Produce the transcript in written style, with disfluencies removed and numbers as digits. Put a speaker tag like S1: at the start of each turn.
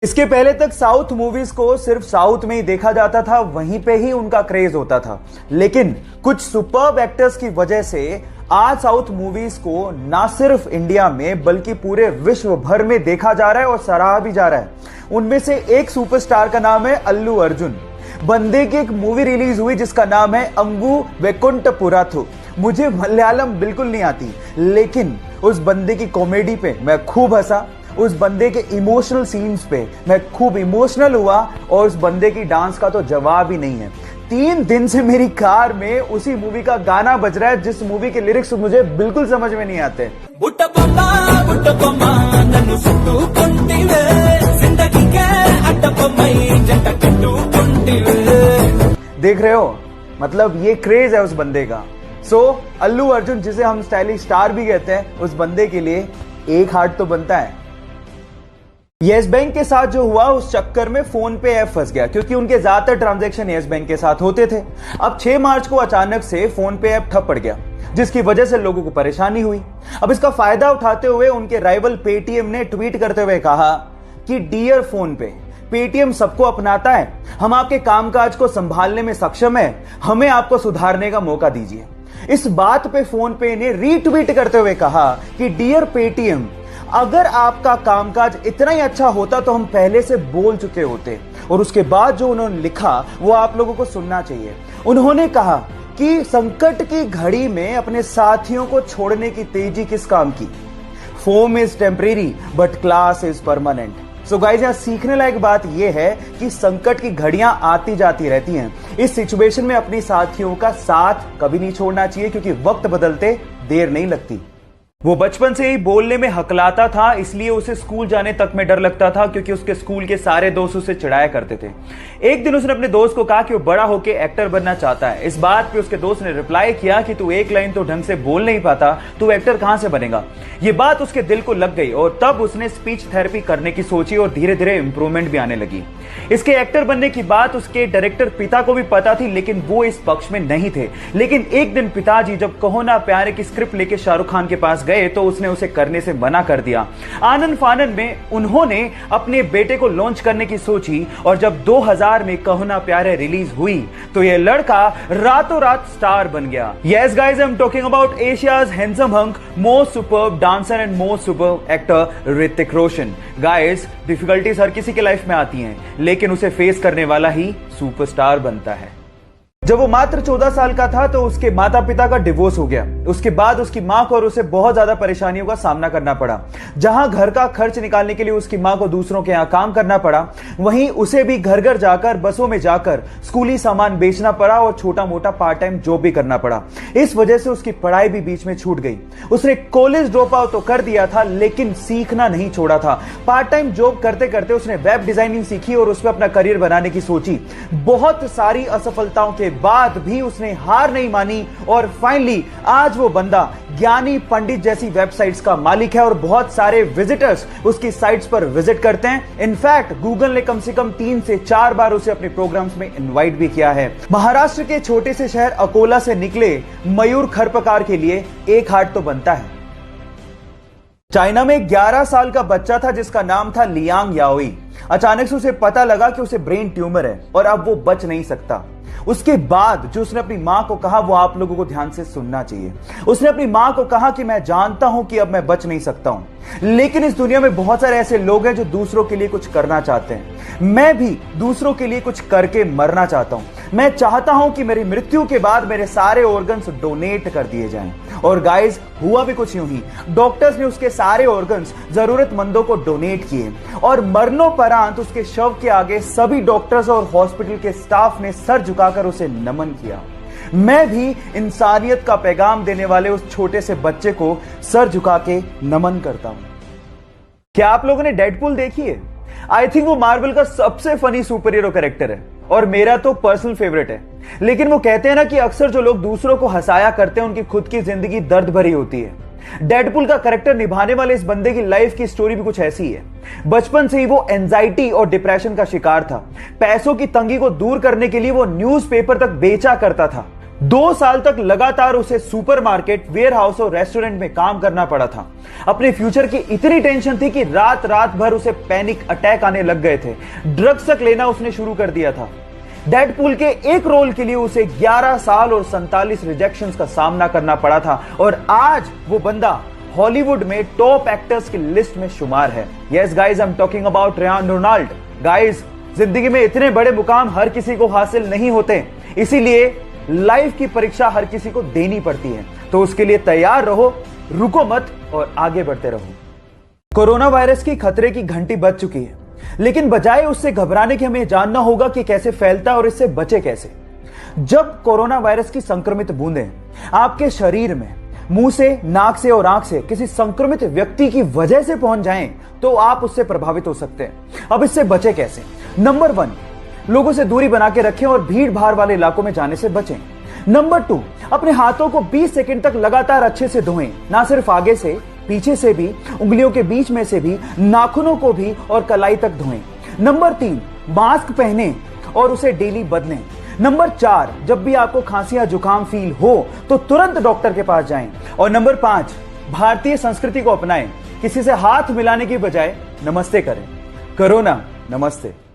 S1: इसके पहले तक साउथ मूवीज को सिर्फ साउथ में ही देखा जाता था, वहीं पे ही उनका क्रेज होता था। लेकिन कुछ सुपर्ब एक्टर्स की वजह से आज साउथ मूवीज को ना सिर्फ इंडिया में बल्कि पूरे विश्व भर में देखा जा रहा है और सराहा भी जा रहा है। उनमें से एक सुपरस्टार का नाम है अल्लू अर्जुन। बंदे की एक मूवी रिलीज हुई जिसका नाम है अंगू वैकुंठपुरथु। मुझे मलयालम बिल्कुल नहीं आती, लेकिन उस बंदे की कॉमेडी पे मैं खूब हंसा, उस बंदे के इमोशनल सीन्स पे मैं खूब इमोशनल हुआ और उस बंदे की डांस का तो जवाब ही नहीं है। 3 दिन से मेरी कार में उसी मूवी का गाना बज रहा है जिस मूवी के लिरिक्स मुझे बिल्कुल समझ में नहीं आते। देख रहे हो, मतलब ये क्रेज है उस बंदे का। अल्लू अर्जुन, जिसे हम स्टाइलिश स्टार भी कहते हैं, उस बंदे के लिए एक हार्ट तो बनता है। येस बैंक के साथ जो हुआ उस चक्कर में फोन पे ऐप फंस गया, क्योंकि उनके ज्यादातर ट्रांजैक्शन येस बैंक के साथ होते थे। अब 6 मार्च को अचानक से फोन पे ऐप ठप पड़ गया, जिसकी वजह से लोगों को परेशानी हुई। अब इसका फायदा उठाते हुए उनके राइवल पेटीएम ने ट्वीट करते हुए कहा कि डियर फोन पे, पेटीएम सबको अपनाता है, हम आपके कामकाज को संभालने में सक्षम है, हमें आपको सुधारने का मौका दीजिए। इस बात पे फोन पे ने रीट्वीट करते हुए कहा कि डियर पेटीएम, अगर आपका कामकाज इतना ही अच्छा होता तो हम पहले से बोल चुके होते। और उसके बाद जो उन्होंने लिखा वो आप लोगों को सुनना चाहिए। उन्होंने कहा कि संकट की घड़ी में अपने साथियों को छोड़ने की तेजी किस काम की। Foam is temporary but class is permanent. So guys, यहां सीखने लायक बात यह है कि संकट की घड़ियां आती जाती रहती हैं। इस सिचुएशन में अपनी साथियों का साथ कभी नहीं छोड़ना चाहिए, क्योंकि वक्त बदलते देर नहीं लगती। वो बचपन से ही बोलने में हकलाता था, इसलिए उसे स्कूल जाने तक में डर लगता था, क्योंकि उसके स्कूल के सारे दोस्त उसे चिढ़ाया करते थे। एक दिन उसने अपने दोस्त को कहा कि वो बड़ा होकर एक्टर बनना चाहता है। इस बात पे उसके दोस्त ने रिप्लाई किया कि तू एक लाइन तो ढंग से बोल नहीं पाता, तू एक्टर कहां से बनेगा। ये बात उसके दिल को लग गई और तब उसने स्पीच थेरेपी करने की सोची और धीरे धीरे इंप्रूवमेंट भी आने लगी। इसके एक्टर बनने की बात उसके डायरेक्टर पिता को भी पता थी, लेकिन वो इस पक्ष में नहीं थे। लेकिन एक दिन पिताजी जब कहो ना प्यारे की स्क्रिप्ट लेके शाहरुख खान के पास गए तो उसने उसे करने से मना कर दिया। आनंद फानन में उन्होंने अपने बेटे को लॉन्च करने की सोची और जब 2000 में कहो ना प्यारे रिलीज हुई तो यह लड़का रातों रात स्टार बन गया। Yes guys, I am talking about Asia's handsome hunk, most superb dancer and most superb actor Hrithik Roshan. Guys, difficulties हर किसी के लाइफ में आती हैं, लेकिन उसे फेस करने वाला ही सुपरस्टार बनता है। जब वो मात्र 14 साल का था तो उसके माता पिता का डिवोर्स हो गया। उसके बाद उसकी मां को और उसे बहुत ज्यादा परेशानियों का सामना करना पड़ा। जहां घर का खर्च निकालने के लिए उसकी मां को दूसरों के यहां काम करना पड़ा, वहीं उसे भी घर घर जाकर, बसों में जाकर स्कूली सामान बेचना पड़ा और छोटा मोटा पार्ट टाइम जॉब भी करना पड़ा। इस वजह से उसकी पढ़ाई भी बीच में छूट गई। उसने कॉलेज ड्रॉप आउट तो कर दिया था, लेकिन सीखना नहीं छोड़ा था। पार्ट टाइम जॉब करते करते उसने वेब डिजाइनिंग सीखी और उसमें अपना करियर बनाने की सोची। बहुत सारी असफलताओं के बाद भी उसने हार नहीं मानी और फाइनली आज वो बंदा ज्ञानी पंडित जैसी वेबसाइट्स का मालिक है और बहुत सारे विजिटर्स उसकी साइट्स पर विजिट करते हैं। इनफैक्ट गूगल ने कम से कम 3 से 4 बार उसे अपने प्रोग्राम्स में इनवाइट भी किया है। महाराष्ट्र के छोटे से शहर अकोला से निकले मयूर खरपकार के लिए एक हार्ट तो बनता है। चाइना में 11 साल का बच्चा था जिसका नाम था लियांग याओई। अचानक से उसे पता लगा कि उसे ब्रेन ट्यूमर है और अब वो बच नहीं सकता। उसके बाद जो उसने अपनी मां को कहा वो आप लोगों को ध्यान से सुनना चाहिए। उसने अपनी मां को कहा कि मैं जानता हूं कि अब मैं बच नहीं सकता हूं, लेकिन इस दुनिया में बहुत सारे ऐसे लोग हैं जो दूसरों के लिए कुछ करना चाहते हैं। मैं भी दूसरों के लिए कुछ करके मरना चाहता हूं। मैं चाहता हूं कि मेरी मृत्यु के बाद मेरे सारे ऑर्गन्स डोनेट कर दिए जाएं। और गाइस, हुआ भी कुछ यूं ही। डॉक्टर्स ने उसके सारे ऑर्गन्स जरूरतमंदों को डोनेट किए और मरणोपरांत उसके शव के आगे सभी डॉक्टर्स और हॉस्पिटल के स्टाफ ने सर झुकाकर उसे नमन किया। मैं भी इंसानियत का पैगाम देने वाले उस छोटे से बच्चे को सर झुका के नमन करता हूं। क्या आप लोगों ने डेडपूल देखी है? आई थिंक वो मार्वल का सबसे फनी सुपर हीरो कैरेक्टर है और मेरा तो पर्सनल फेवरेट है। लेकिन वो कहते हैं ना कि अक्सर जो लोग दूसरों को हंसाया करते हैं उनकी खुद की जिंदगी दर्द भरी होती है। डेडपूल का कैरेक्टर निभाने वाले इस बंदे की लाइफ की स्टोरी भी कुछ ऐसी है। बचपन से ही वो एंजाइटी और डिप्रेशन का शिकार था। पैसों की तंगी को दूर करने के लिए वो न्यूज़पेपर तक बेचा करता था। 2 साल तक लगातार उसे सुपरमार्केट, वेयरहाउस और रेस्टोरेंट में काम करना पड़ा था। अपने फ्यूचर की इतनी टेंशन थी कि रात रात भर उसे पैनिक अटैक आने लग गए थे। ड्रग्स तक लेना उसने शुरू कर दिया था। डेडपूल के एक रोल के लिए उसे 11 साल और 47 रिजेक्शंस का सामना करना पड़ा था और आज वो बंदा हॉलीवुड में टॉप एक्टर्स की लिस्ट में शुमार है। Yes guys, I am talking about Ryan Ronald. Guys, जिंदगी में इतने बड़े मुकाम हर किसी को हासिल नहीं होते, इसीलिए लाइफ की परीक्षा हर किसी को देनी पड़ती है। तो उसके लिए तैयार रहो, रुको मत और आगे बढ़ते रहो। कोरोना वायरस की खतरे की घंटी बज चुकी है, लेकिन बजाय उससे घबराने के हमें जानना होगा कि कैसे फैलता है और इससे बचे कैसे। जब कोरोना वायरस की संक्रमित बूंदें आपके शरीर में मुंह से, नाक से और आंख से किसी संक्रमित व्यक्ति की वजह से पहुंच जाएं, तो आप उससे प्रभावित हो सकते हैं। अब इससे बचे कैसे? नंबर 1, लोगों से दूरी बना के रखें और भीड़ भाड़ वाले इलाकों में जाने से बचें। नंबर 2, अपने हाथों को 20 सेकंड तक लगातार अच्छे से धोएं, ना सिर्फ आगे से, पीछे से भी, उंगलियों के बीच में से भी, नाखूनों को भी और कलाई तक धोएं। नंबर 3, मास्क पहनें और उसे डेली बदलें। नंबर 4, जब भी आपको खांसी या जुकाम फील हो तो तुरंत डॉक्टर के पास जाएं। और नंबर 5, भारतीय संस्कृति को अपनाएं, किसी से हाथ मिलाने की बजाय नमस्ते करें। कोरोना नमस्ते।